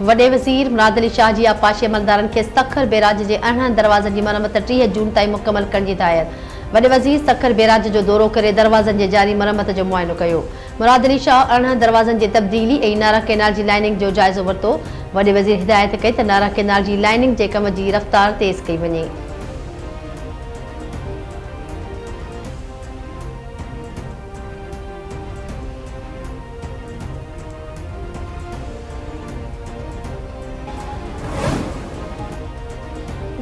वॾे वज़ीर मुराद अली शाह जी आपाशी अमलदारनि खे सखर बैराज जे 18 दरवाज़नि जी मरम्मत 30 जून ताईं मुकमल करण जी हिदायत। वॾे वज़ीर सखर बैराज जो दौरो करे दरवाज़नि जे जारी मरम्मत जो मुआयनो कयो। मुराद अली शाह 18 दरवाज़नि जी तब्दीली ऐं नारा कैनाल जी लाइनिंग जो जाइज़ो वरितो। वॾे वज़ीर हिदायत कई त नारा कैनाल जी लाइनिंग जे कम जी रफ़्तार तेज़ कई वञे।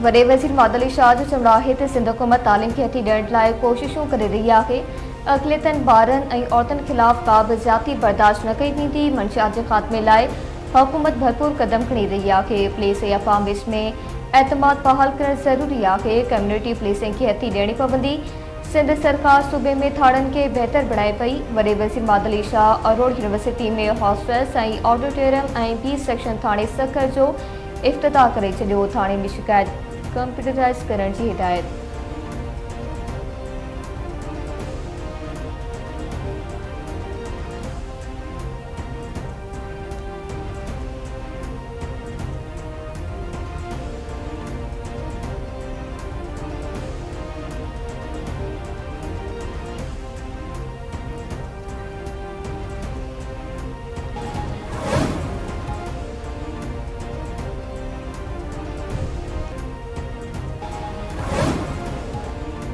वॾे वज़ीर मुराद अली शाह जो चवणु आहे त सिंध हुकूमत तालीम खे हथी ॾियण लाइ कोशिशूं करे रही आहे। अक़लियतनि ॿारनि ऐं औरतुनि ख़िलाफ़ का बि ज़्यादती बर्दाश्त न कई वेंदी। मंशियात जे ख़ात्मे लाइ हुकूमत भरपूर क़दम खणी रही आहे। पुलिस ऐं अवाम विच में एतमाद बहाल करणु ज़रूरी आहे। कम्यूनिटी पुलिसिंग खे हथी ॾियणी पवंदी। सिंध सरकार सूबे में थाणनि खे बहितर बणाए पई। वॾे वज़ीर मुराद अली शाह अरोड़ यूनिवर्सिटी में हॉस्टल्स ऐं ऑडिटोरियम ऐं बी सेक्शन थाणे सखर जो इफ़्तिताह करे छॾियो। थाणे में शिकायत कंप्यूटराइज़ करण जी हिदायत।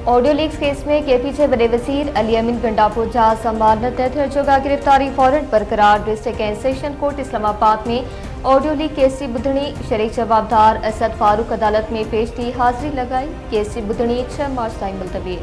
ऑडियो लीक्स केस में केपी जे वॾे वज़ीर अली अमीन गंडापुर जा ज़मानत थियण गिरफ़्तारी फौरन बरक़रार। District and session court Islamabad में ऑडियो लीक केस जी ॿुधणी शरीक जवाबदार असद फारूक अदालत में पेश थी हाज़िरी लगाई। केस जी ॿुधणी 6 मार्च ताईं मुलतवी।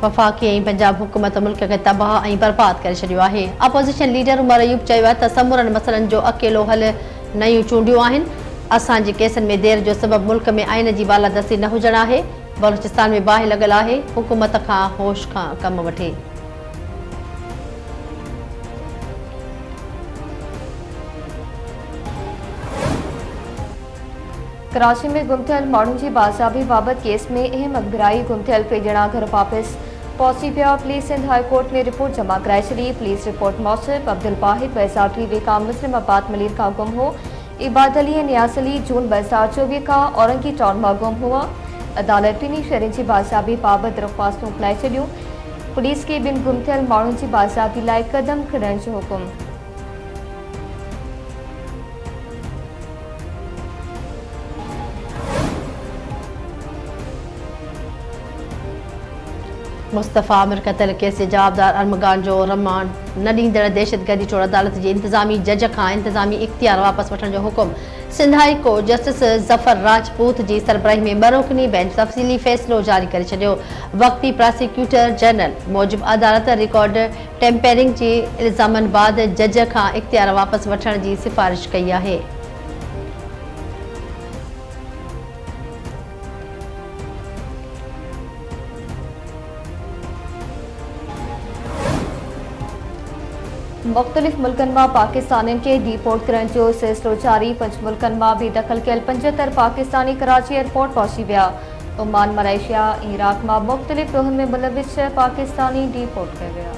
वफ़ाक़ी ऐं पंजाब हुकूमत मुल्क खे तबाह ऐं बर्बाद करे छॾियो आहे। अपोज़िशन लीडर उमर अयूब चयो आहे त समूरनि मसइलनि जो अकेलो हल नयूं चूंडियूं आहिनि। असांजे केसनि में देर जो सबबु मुल्क में आइन जी बालादस्ती न हुजणु आहे। बलूचिस्तान में बाहि लॻल आहे। हुकूमत खां होश खां कमु वठे। कराची में गुम थियल माण्हुनि जी बाज़ाबी बाबति केस में अहम अखबिराई। गुम थियल टे ॼणा घर वापसि पहुची पिया। पुलिस सिंध हाई कोर्ट में रिपोर्ट जमा कराए छॾी। पुलिस रिपोर्ट मूजिबि अब्दुल वाहिद 2023 खां मुस्लिमाबाद मलीर खां गुम हो। इबाद अली ऐं नियाज़ अली जून 2024 खां औरंगी टाउन मां गुम हुआ। अदालत ॿिन्ही शहरनि जी बाज़ाबी बाबति दरख़्वास्तूं मोकिलाए छॾियूं। पुलिस खे ॿिनि गुम थियल माण्हुनि जी बाज़ाबी लाइ क़दम खणण जो हुकुम। मुस्तफ़ा आमिर क़तल केस जे जवाबदार अरमगान जो रिमांड न ॾींदड़ दहशतगर्दी चोर अदालत जे इंतज़ामी जज खां इंतज़ामी इख्तियार वापसि वठण जो हुकुम। Sindh high court justice Zafar Rajput जी सरबराही में ॿ रुकनी बेंच तफ़सीली फ़ैसिलो जारी करे छॾियो। वक़्ती प्रोसिक्यूटर जनरल मूजिबि अदालत रिकॉर्ड टेम्परिंग जे इल्ज़ामनि बाबति जज खां इख्तियार वापसि वठण जी सिफ़ारिश कई आहे। मुख़्तलिफ़ मुल्कनि मां पाकिस्तानियुनि खे डिपोर्ट करण जो सिलसिलो जारी। 5 मुल्कनि मां बेदख़ल कयल 75 पाकिस्तानी कराची एयरपोर्ट पहुची विया। ओमान, मलेशिया, इराक मां मुख़्तलिफ़ ॾोहनि में मुलविस 6 पाकिस्तानी डिपोर्ट कया विया।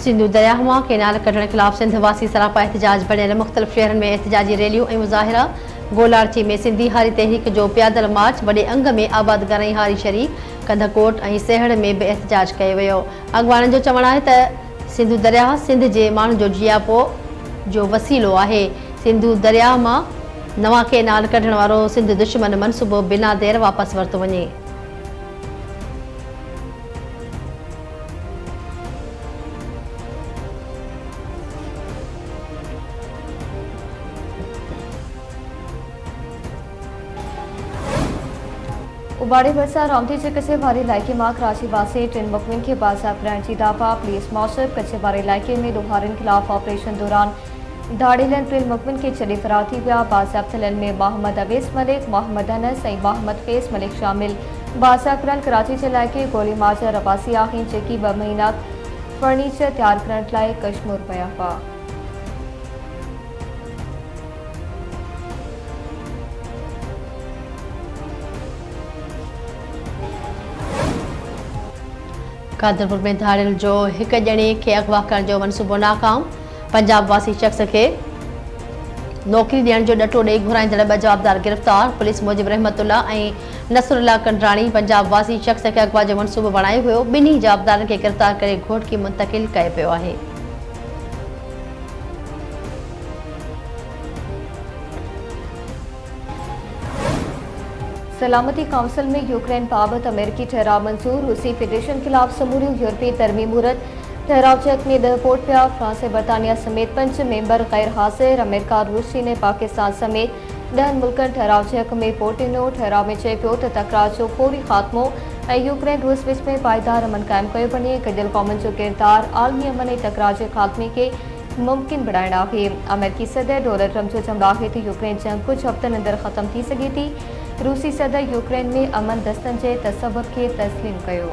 सिंधु दरियाह मां कैनाल कढण ख़िलाफ़ सिंध वासी सरापा एहतजाज बणियल। मुख़्तलिफ़ शहरनि में एहतजाजी रैलियूं ऐं मुज़ाहिरा। गोलारची में सिंधी हारी तहरीक जो प्यादल मार्च। वॾे अंग में आबाद घणई हारी शरीक। कंधकोट ऐं सेहड़ में बि एहतजाज कयो वियो। अॻवाननि जो चवणु आहे त सिंधु दरियाह सिंध जे माण्हुनि जो जियापो जो वसीलो आहे। सिंधु दरियाह मां नवां कैनाल कढण वारो सिंध दुश्मन मनसूबो बिना देर वापसि वरितो वञे। उबाड़े भरिसां रामती जे कचे वारे इलाइक़े मां कराची वासी 3 मुक़मिन खे बाज़ाब करण जी दावा। पुलिस मूजिबि कचे वारे इलाइक़े में ॾोहारियुनि ख़िलाफ़ ऑपरेशन दौरान धाड़ेलन पिल मुकमिन के छॾे फरार थी विया। बाज़ाब्तलनि में मोहम्मद अवेस मलिक, मोहम्मद अनस ऐं मोहम्मद फैज़ मलिक शामिल। बाज़ाबरनि कराची जे इलाइक़े गोली मार जा रवासी आहिनि, जेकी 2 महीना फर्नीचर तैयार करण लाइ कश्मीर विया हुआ। कादरपुर में धाड़ियल जो हिक ॼणे खे अगवा करण जो मनसूबो नाकाम। पंजाब वासी शख्स खे नौकरी ॾियण जो ॾटो ॾेई घुराईंदड़ 2 जवाबदार गिरफ़्तार। पुलिस मूजिब रहमतुल्ला ऐं नसरुल्ला कंडराणी पंजाब वासी शख्स खे अगवा जो मनसूबो बणायो हुयो। ॿिन्ही जवाबदारनि खे गिरफ़्तार करे घोटकी मुंतक़िल कयो पियो आहे। सलामती काउंसिल में यूक्रेन बाबत अमेरिकी ठहराव मंजूर। रूसी फेडरेशन खिलाफ समूरी यूरोपीय तरमी मुहूर्त। ठहराव चेक में 10 वोट पिया। फ्रांस ऐं बरतानिया समेत 5 मेंबर गैर हाज़िर। अमेरिका, रूस, चीन ऐं पाकिस्तान समेत 10 मुल्कनि ठहराव चेक में वोट ॾिनो। ठहराव में चए पियो त तकरार जो फौरी ख़ात्मो ऐं यूक्रेन रूस विच में पाइदार अमन क़ाइमु कयो वञे। गॾियल क़ौमुनि जो किरदारु आलमी अमन ऐं तकरार जे ख़ात्मे खे मुमकिन बणाइणु आहे। अमेरिकी सदर डोनाल्ड ट्रम्प जो चवणु आहे त यूक्रेन जंग कुझु हफ़्तनि अंदरि ख़तमु थी सघे थी। रूसी सदर यूक्रेन में अमन दस्तनि जे तसवुर खे तस्लीम कयो।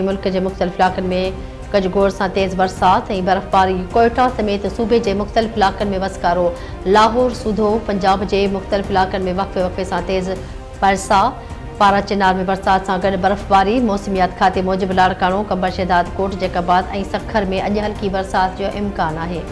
मुल्क के मुख्तलिफ़ इलाक़नि में गजगोड़ से तेज़ बरसात और बर्फबारी। कोयटा समेत सूबे के मुख्तलिफ़ इलाक़नि में वसकारो। लाहौर सूधो पंजाब के मुख्तलिफ़ इलाक़नि में वक़्फ़े वक़्फ़े से तेज़ बरसात। पारा चिनार में बरसात से गॾु बर्फबारी। मौसमियात खाते मूजिब लाड़काणो, कंबर शहदाद, कोट जैकाबाद और सखर में अॼु हल्की बरसात जो इम्कान है।